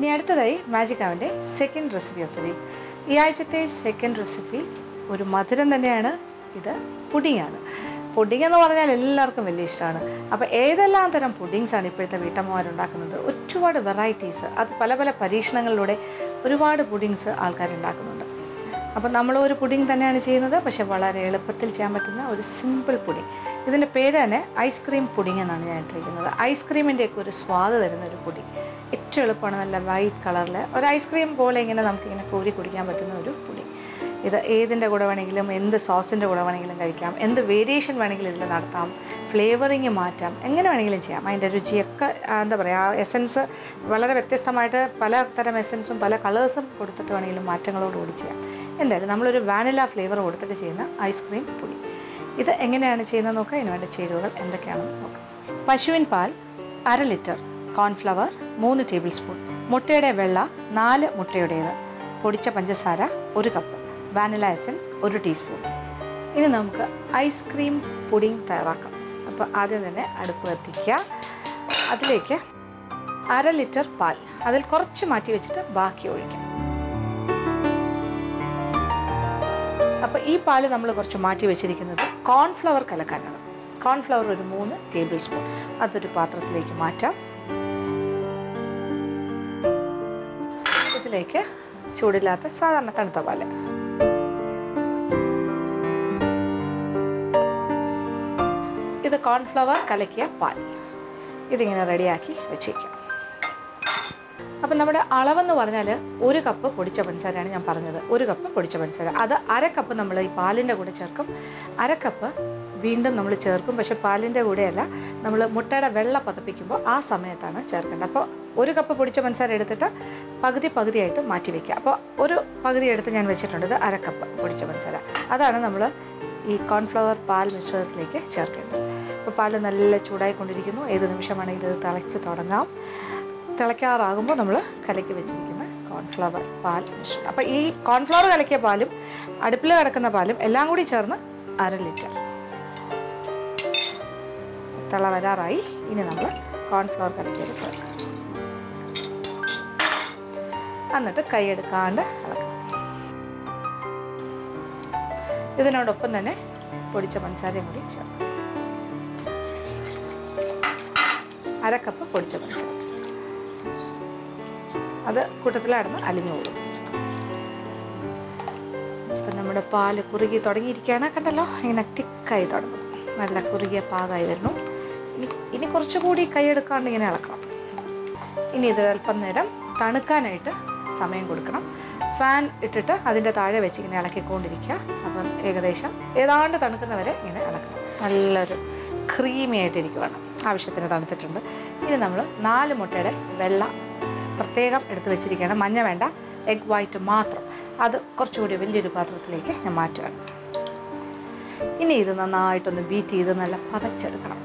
ഇനി അടുത്തതായി മാജിക് ആവിൻ്റെ second recipe of the week. ഈ ആഴ്ചത്തെ സെക്കൻഡ് റെസിപ്പി ഒരു മധുരം തന്നെയാണ്. ഇത് പുഡിങ്ങാണ്. പുഡിംഗ് എന്ന് പറഞ്ഞാൽ എല്ലാവർക്കും വലിയ ഇഷ്ടമാണ്. അപ്പോൾ ഏതെല്ലാം തരം പുഡിങ്സാണ് ഇപ്പോഴത്തെ വീട്ടമ്മമാരുണ്ടാക്കുന്നത്? ഒരുപാട് വെറൈറ്റീസ്, അത് പല പല പരീക്ഷണങ്ങളിലൂടെ ഒരുപാട് പുഡിങ്സ് ആൾക്കാരുണ്ടാക്കുന്നുണ്ട്. അപ്പോൾ നമ്മൾ ഒരു പുഡിംഗ് തന്നെയാണ് ചെയ്യുന്നത്, പക്ഷേ വളരെ എളുപ്പത്തിൽ ചെയ്യാൻ പറ്റുന്ന ഒരു സിമ്പിൾ പുഡിംഗ്. ഇതിൻ്റെ പേര് തന്നെ ഐസ്ക്രീം പുഡിംഗ് എന്നാണ് ഞാൻ ഇട്ടിരിക്കുന്നത്. ഐസ്ക്രീമിൻ്റെയൊക്കെ ഒരു സ്വാദ് തരുന്ന ഒരു പുഡിംഗ്. ഏറ്റവും എളുപ്പമാണ്. നല്ല വൈറ്റ് കളറിൽ ഒരു ഐസ്ക്രീം പോലെ ഇങ്ങനെ നമുക്കിങ്ങനെ കോരി കുടിക്കാൻ പറ്റുന്ന ഒരു പുഡിംഗ്. ഇത് ഏതിൻ്റെ കൂടെ വേണമെങ്കിലും, എന്ത് സോസിൻ്റെ കൂടെ വേണമെങ്കിലും കഴിക്കാം, എന്ത് വേരിയേഷൻ വേണമെങ്കിലും ഇതിൽ നടത്താം, ഫ്ലേവറിങ് മാറ്റാം, എങ്ങനെ വേണമെങ്കിലും ചെയ്യാം. അതിൻ്റെ രുചിയൊക്കെ എന്താ പറയുക, ആ എസൻസ് വളരെ വ്യത്യസ്തമായിട്ട് പല തരം എസൻസും പല കളേഴ്സും കൊടുത്തിട്ട് വേണമെങ്കിലും മാറ്റങ്ങളോടുകൂടി ചെയ്യാം. എന്തായാലും നമ്മളൊരു വാനില ഫ്ലേവർ കൊടുത്തിട്ട് ചെയ്യുന്ന ഐസ്ക്രീം പുഡിംഗ്. ഇത് എങ്ങനെയാണ് ചെയ്യുന്നത് നോക്കാം. ഇതിന് വേണ്ട ചേരുവകൾ എന്തൊക്കെയാണെന്ന് നോക്കാം. പശുവിൻ പാൽ 1/2 ലിറ്റർ, കോൺഫ്ലവർ 3 ടേബിൾ സ്പൂൺ, മുട്ടയുടെ വെള്ള 4 മുട്ടയുടേത്, പൊടിച്ച പഞ്ചസാര 1 കപ്പ്, വാനില എസൻസ് 1 ടീസ്പൂൺ. ഇനി നമുക്ക് ഐസ്ക്രീം പുഡിംഗ് തയ്യാറാക്കാം. അപ്പോൾ ആദ്യം തന്നെ അടുപ്പ് കത്തിക്കുക. അതിലേക്ക് 1/2 ലിറ്റർ പാൽ, അതിൽ കുറച്ച് മാറ്റി വെച്ചിട്ട് ബാക്കി ഒഴിക്കാം. അപ്പോൾ ഈ പാല് നമ്മൾ കുറച്ച് മാറ്റി വെച്ചിരിക്കുന്നത് കോൺഫ്ലവർ കലക്കാനാണ്. കോൺഫ്ലവർ ഒരു 3 ടേബിൾ സ്പൂൺ, അതൊരു പാത്രത്തിലേക്ക് മാറ്റാം. ഇതിലേക്ക് ചൂടില്ലാത്ത സാധാരണ തണുത്ത പാല്, ഇത് കോൺഫ്ലവർ കലക്കിയ പാൽ, ഇതിങ്ങനെ റെഡിയാക്കി വെച്ചേക്കാം. അപ്പം നമ്മുടെ അളവെന്ന് പറഞ്ഞാൽ 1 കപ്പ് പൊടിച്ച പഞ്ചസാരയാണ് ഞാൻ പറഞ്ഞത്. 1 കപ്പ് പൊടിച്ച പഞ്ചസാര, അത് 1/2 കപ്പ് നമ്മൾ ഈ പാലിൻ്റെ കൂടെ ചേർക്കും. 1/2 കപ്പ് വീണ്ടും നമ്മൾ ചേർക്കും, പക്ഷേ പാലിൻ്റെ കൂടെയല്ല, നമ്മൾ മുട്ടയുടെ വെള്ള പതപ്പിക്കുമ്പോൾ ആ സമയത്താണ് ചേർക്കേണ്ടത്. അപ്പോൾ 1 കപ്പ് പൊടിച്ച പഞ്ചസാര എടുത്തിട്ട് പകുതിയായിട്ട് മാറ്റി വയ്ക്കുക. അപ്പോൾ ഒരു പകുതി എടുത്ത് ഞാൻ വെച്ചിട്ടുണ്ട്. ഇത് 1/2 കപ്പ് പൊടിച്ച പഞ്ചസാര, അതാണ് നമ്മൾ ഈ കോൺഫ്ലവർ പാൽ മിശ്രിതത്തിലേക്ക് ചേർക്കേണ്ടത്. അപ്പോൾ പാൽ നല്ല ചൂടായിക്കൊണ്ടിരിക്കുന്നു. ഏത് നിമിഷമാണെങ്കിലും ഇത് തിളച്ച് തുടങ്ങാം. തിളയ്ക്കാറാകുമ്പോൾ നമ്മൾ കലക്കി വെച്ചിരിക്കുന്ന കോൺഫ്ലവർ പാൽ മിശ്രിതം. അപ്പോൾ ഈ കോൺഫ്ലവർ കലക്കിയ പാലും അടുപ്പിൽ കിടക്കുന്ന പാലും എല്ലാം കൂടി ചേർന്ന് 1/2 ലിറ്റർ. തിള വരാറായി. ഇനി നമ്മൾ കോൺഫ്ലവർ കലക്കിയത് ചേർക്കാം. എന്നിട്ട് കൈയെടുക്കാണ്ട് ഇളക്കാം. ഇതിനോടൊപ്പം തന്നെ പൊടിച്ച പഞ്ചസാരയും കൂടി ചേർക്കാം. 1/2 കപ്പ് പൊടിച്ച പഞ്ചസാര, അത് കൂട്ടത്തിലടന്ന് അലിഞ്ഞോളും. അപ്പം നമ്മുടെ പാല് കുറുകി തുടങ്ങിയിരിക്കുകയാണ്. കണ്ടല്ലോ, ഇങ്ങനെ തിക്കായി തുടങ്ങും. നല്ല കുറുകിയ പാകമായി വരുന്നു. ഇനി കുറച്ചുകൂടി കൈയെടുക്കാണ്ട് ഇങ്ങനെ ഇളക്കണം. ഇനി ഇത് അല്പം നേരം തണുക്കാനായിട്ട് സമയം കൊടുക്കണം. ഫാൻ ഇട്ടിട്ട് അതിൻ്റെ താഴെ വെച്ച് ഇങ്ങനെ ഇളക്കിക്കൊണ്ടിരിക്കുക. അപ്പം ഏകദേശം ഏതാണ്ട് തണുക്കുന്നവരെ ഇങ്ങനെ ഇളക്കണം. നല്ലൊരു ക്രീമി ആയിട്ടിരിക്കുവാണ്. ആവശ്യത്തിന് തണുത്തിട്ടുണ്ട്. ഇനി നമ്മൾ 4 മുട്ടയുടെ വെള്ള പ്രത്യേകം എടുത്ത് വെച്ചിരിക്കുകയാണ്. മഞ്ഞ വേണ്ട, എഗ് വൈറ്റ് മാത്രം. അത് കുറച്ചുകൂടി വലിയൊരു പാത്രത്തിലേക്ക് ഞാൻ മാറ്റുകയാണ്. ഇനി ഇത് നന്നായിട്ടൊന്ന് ബീറ്റ് ചെയ്ത് നല്ല പതച്ചെടുക്കണം.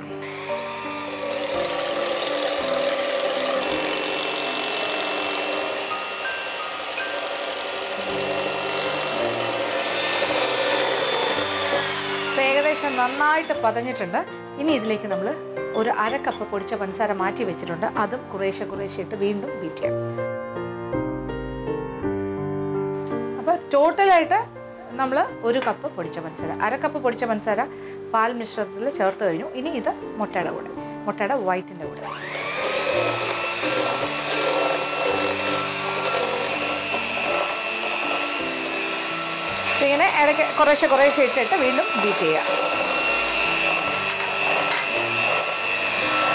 ഏകദേശം നന്നായിട്ട് പതഞ്ഞിട്ടുണ്ട്. ഇനി ഇതിലേക്ക് നമ്മൾ ഒരു 1/2 കപ്പ് പൊടിച്ച പഞ്ചസാര മാറ്റി വെച്ചിട്ടുണ്ട്. അതും കുറേശ്ശെ ഇട്ട് വീണ്ടും ബീറ്റ് ചെയ്യാം. അപ്പോൾ ടോട്ടലായിട്ട് നമ്മൾ 1 കപ്പ് പൊടിച്ച പഞ്ചസാര, 1/2 കപ്പ് പൊടിച്ച പഞ്ചസാര പാൽ മിശ്രിതത്തിൽ ചേർത്ത് കഴിഞ്ഞു. ഇനി ഇത് മുട്ടയുടെ കൂടെ, മുട്ടയുടെ വൈറ്റിൻ്റെ കൂടെ. ഇങ്ങനെ ഇടയ്ക്ക് കുറേശ്ശെ ഇട്ടിട്ട് വീണ്ടും ബീറ്റ് ചെയ്യാം.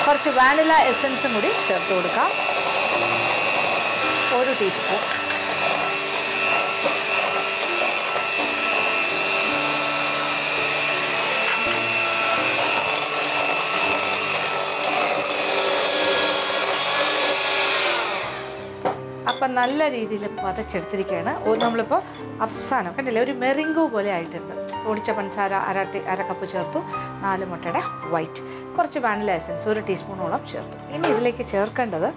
കുറച്ച് വാനില എസൻസും കൂടി ചേർത്ത് കൊടുക്കാം. 1 ടീസ്പൂൺ. അപ്പം നല്ല രീതിയിൽ പതച്ചെടുത്തിരിക്കുകയാണ്. നമ്മളിപ്പോൾ അവസാനം കണ്ടില്ലേ, ഒരു മെറിംഗോ പോലെ ആയിട്ടുണ്ട്. പൊടിച്ച പഞ്ചസാര 1/2 കപ്പ് ചേർത്തു, 4 മുട്ടയുടെ വൈറ്റ്, കുറച്ച് വാനില എസൻസ് 1 ടീസ്പൂണോളം ചേർത്തു. ഇനി ഇതിലേക്ക് ചേർക്കേണ്ടത്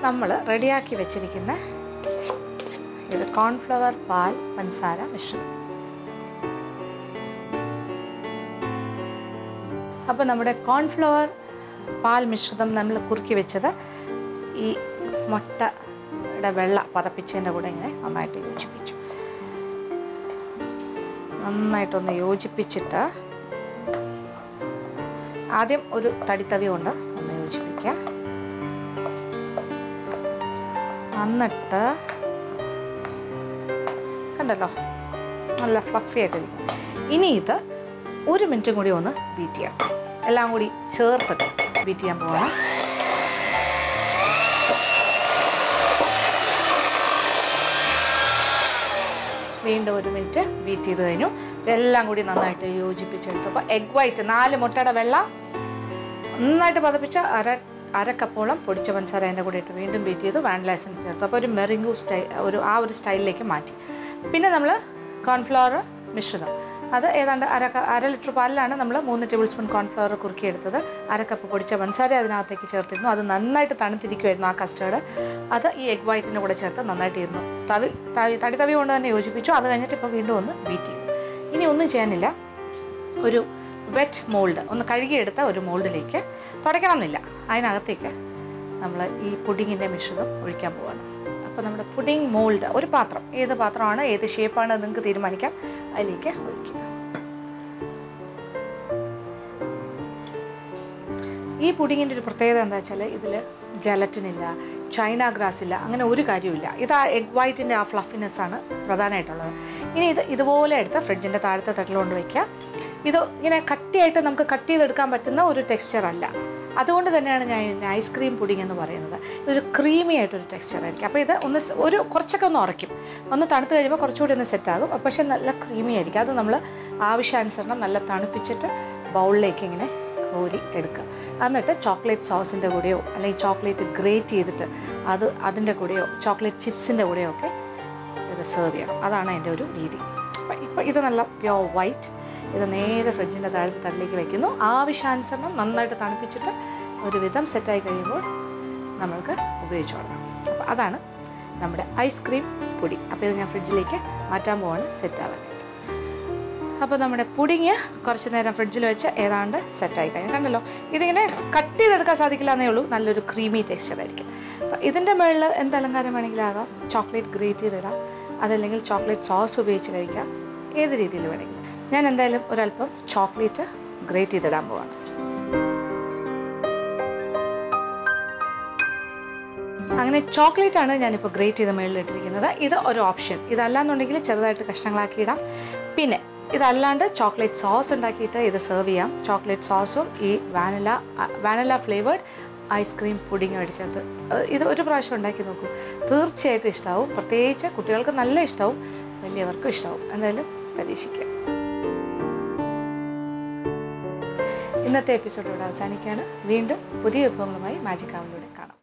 നമ്മൾ റെഡിയാക്കി വെച്ചിരിക്കുന്ന ഇത് കോൺഫ്ലവർ പാൽ പഞ്ചസാര മിശ്രിതം. അപ്പോൾ നമ്മുടെ കോൺഫ്ലവർ പാൽ മിശ്രിതം നമ്മൾ കുറുക്കി വെച്ചത് ഈ മുട്ട മുട്ടയുടെ വെള്ള പതപ്പിച്ചതിൻ്റെ കൂടെ ഇങ്ങനെ നന്നായിട്ട് യോജിപ്പിച്ചു. നന്നായിട്ടൊന്ന് യോജിപ്പിച്ചിട്ട് ആദ്യം ഒരു തടിത്തവി കൊണ്ട് ഒന്ന് യോജിപ്പിക്കുക. എന്നിട്ട് കണ്ടല്ലോ നല്ല ഫ്ലഫി ആയിട്ടിരിക്കും. ഇനി ഇത് 1 മിനിറ്റും കൂടി ഒന്ന് ബീറ്റ് ചെയ്യാം. എല്ലാം കൂടി ചേർത്തിട്ട് ബീറ്റ് ചെയ്യാൻ പോകണം. വീണ്ടും 1 മിനിറ്റ് ബീറ്റ് ചെയ്ത് കഴിഞ്ഞു. എല്ലാം കൂടി നന്നായിട്ട് യോജിപ്പിച്ചെടുത്തപ്പോൾ എഗ് വൈറ്റ് 4 മുട്ടയുടെ വെള്ള നന്നായിട്ട് പതപ്പിച്ച് അര കപ്പോളം പൊടിച്ച പഞ്ചസാര അതിൻ്റെ കൂടെ ഇട്ട് വീണ്ടും ബീറ്റ് ചെയ്തു. വാനില എസൻസ് ചേർത്തു. അപ്പോൾ ഒരു മെറിംഗു ഒരു സ്റ്റൈലിലേക്ക് മാറ്റി. പിന്നെ നമ്മൾ കോൺഫ്ലവർ മിശ്രിതം, അത് ഏതാണ്ട് അര ലിറ്റർ പാലിലാണ് നമ്മൾ 3 ടേബിൾ സ്പൂൺ കോൺഫ്ലവർ കുറുക്കിയെടുത്തത്. അര കപ്പ് പൊടിച്ച പഞ്ചസാര അതിനകത്തേക്ക് ചേർത്തിരുന്നു. അത് നന്നായിട്ട് തണുത്തിരിക്കുമായിരുന്നു ആ കസ്റ്റേർഡ്. അത് ഈ എഗ് വൈറ്റിൻ്റെ കൂടെ ചേർത്ത് നന്നായിട്ടിരുന്നു. തടി കൊണ്ട് തന്നെ യോജിപ്പിച്ചു. അത് കഴിഞ്ഞിട്ട് ഇപ്പോൾ വീണ്ടും ഒന്ന് ബീറ്റ് ചെയ്തു. ഇനി ഒന്നും ചെയ്യാനില്ല. ഒരു വെറ്റ് മോൾഡ്, ഒന്ന് കഴുകിയെടുത്ത ഒരു മോൾഡിലേക്ക്, തുടയ്ക്കണമെന്നില്ല, അതിനകത്തേക്ക് നമ്മൾ ഈ പുഡിങ്ങിൻ്റെ മിശ്രിതം ഒഴിക്കാൻ പോവുകയാണ്. അപ്പോൾ നമ്മുടെ പുഡിങ് മോൾഡ്, ഒരു പാത്രം, ഏത് പാത്രമാണ് ഏത് ഷേപ്പാണ് നിങ്ങൾക്ക് തീരുമാനിക്കാം, അതിലേക്ക് ഒഴിക്കുക. ഈ പുഡിങ്ങിൻ്റെ ഒരു പ്രത്യേകത എന്താ വെച്ചാൽ ഇതിൽ ജലറ്റിനില്ല, ചൈന ഗ്രാസ് ഇല്ല, അങ്ങനെ ഒരു കാര്യമില്ല. ഇത് ആ എഗ് വൈറ്റിൻ്റെ ആ ഫ്ലഫിനെസ്സാണ് പ്രധാനമായിട്ടുള്ളത്. ഇനി ഇതുപോലെ എടുത്ത് ഫ്രിഡ്ജിൻ്റെ താഴത്തെ തട്ടിൽ കൊണ്ട് വയ്ക്കുക. ഇത് ഇങ്ങനെ കട്ടിയായിട്ട് നമുക്ക് കട്ട് ചെയ്തെടുക്കാൻ പറ്റുന്ന ഒരു ടെക്സ്ചർ അല്ല. അതുകൊണ്ട് തന്നെയാണ് ഞാൻ ഐസ്ക്രീം പുഡിംഗ് എന്ന് പറയുന്നത്. ഇതൊരു ക്രീമി ആയിട്ടൊരു ടെക്സ്ചറായിരിക്കും. അപ്പോൾ ഇത് കുറച്ചൊക്കെ ഒന്ന് ഉറയ്ക്കും. ഒന്ന് തണുത്ത് കഴിയുമ്പോൾ കുറച്ചുകൂടി ഒന്ന് സെറ്റാകും. പക്ഷേ നല്ല ക്രീമി ആയിരിക്കും. അത് നമ്മൾ ആവശ്യാനുസരണം നല്ല തണുപ്പിച്ചിട്ട് ബൗളിലേക്ക് ഇങ്ങനെ കോരി എടുക്കുക. എന്നിട്ട് ചോക്ലേറ്റ് സോസിൻ്റെ കൂടെയോ അല്ലെങ്കിൽ ചോക്ലേറ്റ് ഗ്രേറ്റ് ചെയ്തിട്ട് അതിൻ്റെ കൂടെയോ ചോക്ലേറ്റ് ചിപ്സിൻ്റെ കൂടെയോ ഒക്കെ ഇത് സെർവ് ചെയ്യണം. അതാണ് എൻ്റെ ഒരു രീതി. ഇപ്പോൾ ഇത് നല്ല പ്യോർ വൈറ്റ്. ഇത് നേരെ ഫ്രിഡ്ജിൻ്റെ താഴത്തെ തട്ടിലേക്ക് വയ്ക്കുന്നു. ആവശ്യാനുസരണം നന്നായിട്ട് തണുപ്പിച്ചിട്ട് ഒരുവിധം സെറ്റായി കഴിയുമ്പോൾ നമ്മൾക്ക് ഉപയോഗിച്ചോളാം. അപ്പോൾ അതാണ് നമ്മുടെ ഐസ്ക്രീം പൊടി. അപ്പോൾ ഇത് ഞാൻ ഫ്രിഡ്ജിലേക്ക് മാറ്റാൻ പോവാണ് സെറ്റാവാനായിട്ട്. അപ്പോൾ നമ്മുടെ പുഡിങ് കുറച്ച് നേരം ഫ്രിഡ്ജിൽ വെച്ച് ഏതാണ്ട് സെറ്റായി കഴിഞ്ഞു. കണ്ടല്ലോ, ഇതിങ്ങനെ കട്ട് ചെയ്തെടുക്കാൻ സാധിക്കില്ല എന്നേ ഉള്ളൂ. നല്ലൊരു ക്രീമി ടെക്സ്ചറായിരിക്കും. അപ്പോൾ ഇതിൻ്റെ മുകളിൽ എന്ത് അലങ്കാരം വേണമെങ്കിലും ആകാം. ചോക്ലേറ്റ് ഗ്രേറ്റ് ചെയ്തിടാം, അതല്ലെങ്കിൽ ചോക്ലേറ്റ് സോസ് ഉപയോഗിച്ച് കഴിക്കാം. ഏത് രീതിയിൽ വേണമെങ്കിലും. ഞാൻ എന്തായാലും ഒരല്പം ചോക്ലേറ്റ് ഗ്രേറ്റ് ചെയ്തിടാൻ പോവാണ്. അങ്ങനെ ചോക്ലേറ്റ് ആണ് ഞാനിപ്പോൾ ഗ്രേറ്റ് ചെയ്ത മുകളിലിട്ടിരിക്കുന്നത്. ഇത് ഒരു ഓപ്ഷൻ. ഇതല്ലാന്നുണ്ടെങ്കിൽ ചെറുതായിട്ട് കഷ്ണങ്ങളാക്കി ഇടാം. പിന്നെ ഇതല്ലാണ്ട് ചോക്ലേറ്റ് സോസ് ഉണ്ടാക്കിയിട്ട് ഇത് സെർവ് ചെയ്യാം. ചോക്ലേറ്റ് സോസും ഈ വാനില ഫ്ലേവേർഡ് ഐസ്ക്രീം പുഡിങ്ങും അടിച്ചത് ഇത് ഒരു പ്രാവശ്യം ഉണ്ടാക്കി നോക്കൂ. തീർച്ചയായിട്ടും ഇഷ്ടമാവും. പ്രത്യേകിച്ച് കുട്ടികൾക്ക് നല്ല ഇഷ്ടമാവും, വലിയവർക്കും ഇഷ്ടമാവും. എന്തായാലും പരീക്ഷിക്കുക. ഇന്നത്തെ എപ്പിസോഡ് ഇവിടെ അവസാനിക്കുകയാണ്. വീണ്ടും പുതിയ വിഭവങ്ങളുമായി മാജിക് ആവിലൂടെ കാണാം.